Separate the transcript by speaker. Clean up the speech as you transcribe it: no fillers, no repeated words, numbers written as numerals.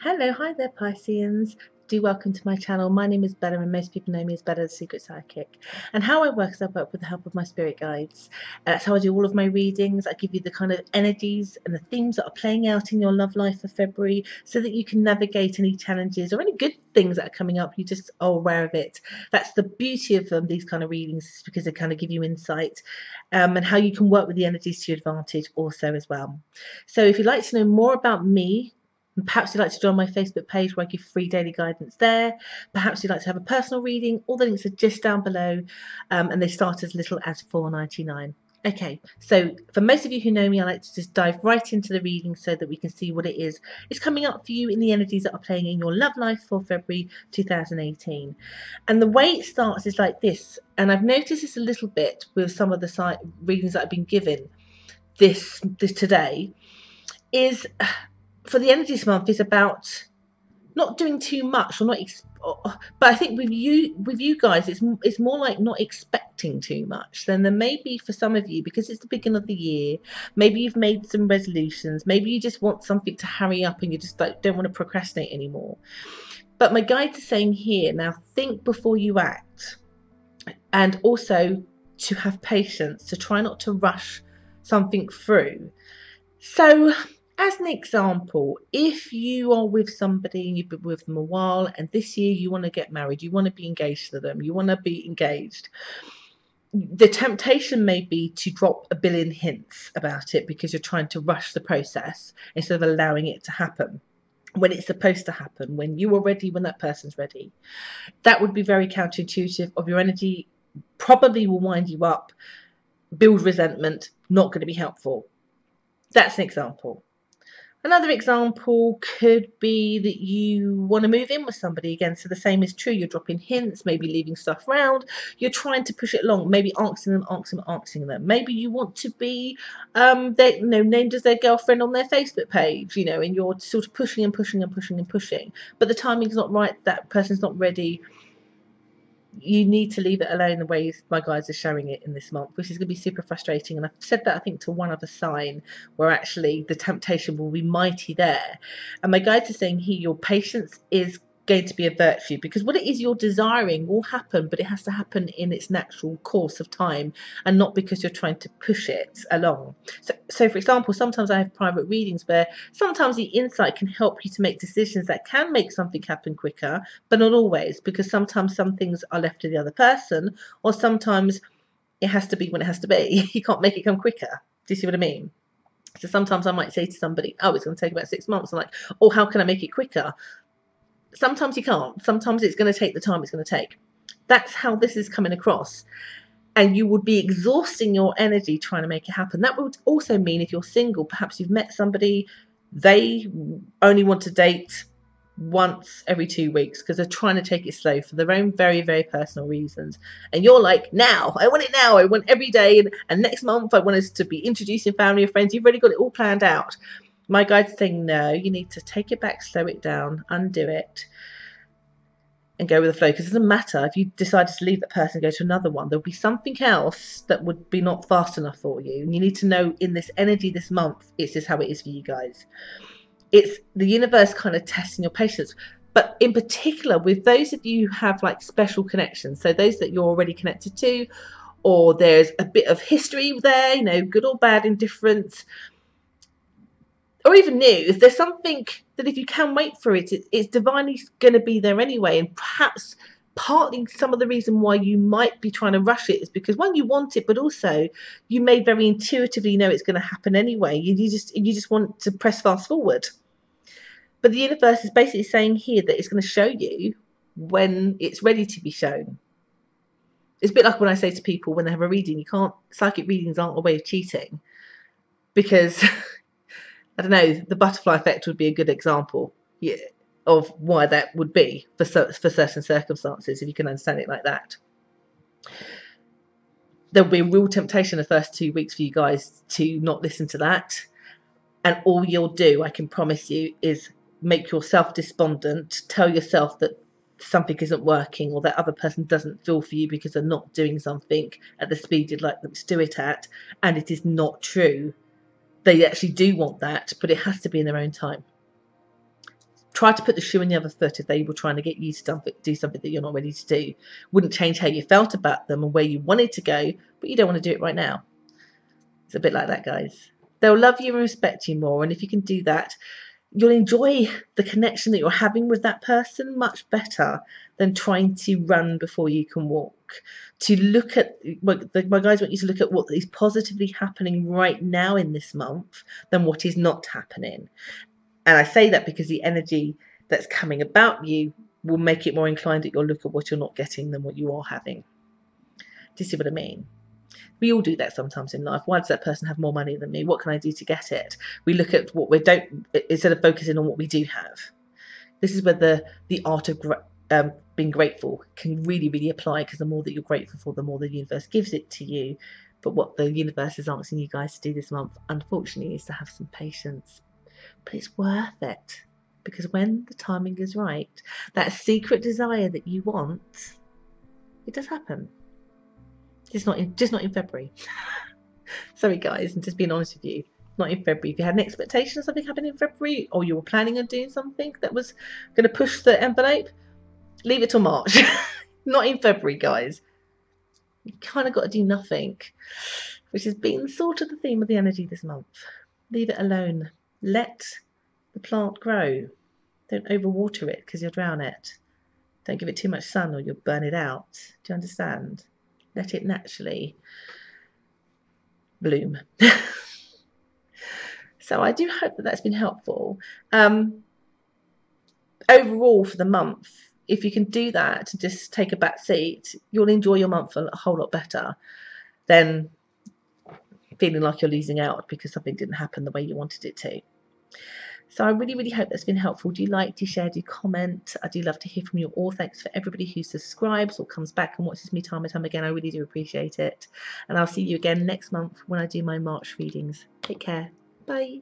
Speaker 1: Hello, hi there, Pisceans. Do welcome to my channel. My name is Bella, and most people know me as Bella the Secret Psychic. And how I work is I work with the help of my spirit guides. That's how I do all of my readings. I give you the kind of energies and the themes that are playing out in your love life for February so that you can navigate any challenges or any good things that are coming up. You just are aware of it. That's the beauty of these kind of readings, because they kind of give you insight and how you can work with the energies to your advantage also as well. So if you'd like to know more about me, and perhaps you'd like to join my Facebook page where I give free daily guidance there. Perhaps you'd like to have a personal reading. All the links are just down below, and they start as little as $4.99. Okay, so for most of you who know me, I like to just dive right into the reading so that we can see what it is coming up for you in the energies that are playing in your love life for February 2018. And the way it starts is like this, and I've noticed this a little bit with some of the readings that I've been given this today, is for the energies month is about not doing too much or not, but I think with you guys, it's more like not expecting too much than there may be for some of you, because it's the beginning of the year. Maybe you've made some resolutions. Maybe you just want something to hurry up and you just don't want to procrastinate anymore. But my guides are saying here, now think before you act, and also to have patience, to try not to rush something through. So as an example, if you are with somebody and you've been with them a while, and this year you want to get married, you want to be engaged to them, you want to be engaged, the temptation may be to drop a billion hints about it because you're trying to rush the process instead of allowing it to happen when it's supposed to happen, when you are ready, when that person's ready. That would be very counterintuitive of your energy, probably will wind you up, build resentment, not going to be helpful. That's an example. Another example could be that you want to move in with somebody again. So the same is true. You're dropping hints, maybe leaving stuff around. You're trying to push it along, maybe asking them. Maybe you want to be named as their girlfriend on their Facebook page, and you're sort of pushing and pushing and pushing and pushing. But the timing's not right. That person's not ready. You need to leave it alone the way my guides are showing it in this month, which is going to be super frustrating. And I've said that, I think, to one other sign where actually the temptation will be mighty there. And my guides are saying here, your patience is going to be a virtue, because what it is you're desiring will happen, but it has to happen in its natural course of time and not because you're trying to push it along. So for example, sometimes I have private readings where sometimes the insight can help you to make decisions that can make something happen quicker, but not always, because sometimes some things are left to the other person, or sometimes it has to be when it has to be. You can't make it come quicker. Do you see what I mean? So sometimes I might say to somebody, oh, it's going to take about 6 months. I'm like, oh, how can I make it quicker? Sometimes you can't. Sometimes it's going to take the time it's going to take. That's how this is coming across. And you would be exhausting your energy trying to make it happen. That would also mean if you're single, perhaps you've met somebody, they only want to date once every 2 weeks because they're trying to take it slow for their own very, very personal reasons. And you're like, now, I want it now. I want every day. And next month, I want us to be introducing family and friends. You've already got it all planned out. My guide's saying, no, you need to take it back, slow it down, undo it, and go with the flow. Because it doesn't matter if you decided to leave that person and go to another one, there'll be something else that would be not fast enough for you. And you need to know in this energy this month, it's just how it is for you guys. It's the universe kind of testing your patience. But in particular, with those of you who have like special connections, so those that you're already connected to, or there's a bit of history there, good or bad, indifference, or even news, there's something that if you can wait for it, it's divinely going to be there anyway. And perhaps partly some of the reason why you might be trying to rush it is because, one, you want it, but also you may very intuitively know it's going to happen anyway. You just want to press fast forward. But the universe is basically saying here that it's going to show you when it's ready to be shown. It's a bit like when I say to people when they have a reading, psychic readings aren't a way of cheating, because I don't know, the butterfly effect would be a good example of why that would be for certain circumstances, if you can understand it like that. There'll be a real temptation the first 2 weeks for you guys to not listen to that. And all you'll do, I can promise you, is make yourself despondent, tell yourself that something isn't working, or that other person doesn't feel for you because they're not doing something at the speed you'd like them to do it at. And it is not true. They actually do want that, but it has to be in their own time. try to put the shoe on the other foot if they were trying to get you to do something that you're not ready to do. Wouldn't change how you felt about them and where you wanted to go, but you don't want to do it right now. It's a bit like that, guys. They'll love you and respect you more, and if you can do that, you'll enjoy the connection that you're having with that person much better than trying to run before you can walk. To look at, my guys want you to look at what is positively happening right now in this month than what is not happening. And I say that because the energy that's coming about you will make it more inclined that you'll look at what you're not getting than what you are having. Do you see what I mean? We all do that sometimes in life. Why does that person have more money than me? What can I do to get it? We look at what we don't, instead of focusing on what we do have. This is where the art of being grateful can really, really apply, because the more that you're grateful for, the more the universe gives it to you. But what the universe is asking you guys to do this month, unfortunately, is to have some patience. But it's worth it, because when the timing is right, that secret desire that you want, it does happen. Just not in February. Sorry, guys, I'm just being honest with you. Not in February. If you had an expectation of something happening in February, or you were planning on doing something that was going to push the envelope, leave it till March. Not in February, guys. You kind of got to do nothing, which has been sort of the theme of the energy this month. Leave it alone. Let the plant grow. Don't overwater it, because you'll drown it. Don't give it too much sun or you'll burn it out. Do you understand? Let it naturally bloom. So I do hope that that's been helpful. Overall, for the month, if you can do that, just take a back seat, you'll enjoy your month a whole lot better than feeling like you're losing out because something didn't happen the way you wanted it to. So I really, really hope that's been helpful. Do like, do share, do comment. I do love to hear from you all. Thanks for everybody who subscribes or comes back and watches me time and time again. I really do appreciate it. And I'll see you again next month when I do my March readings. Take care. Bye.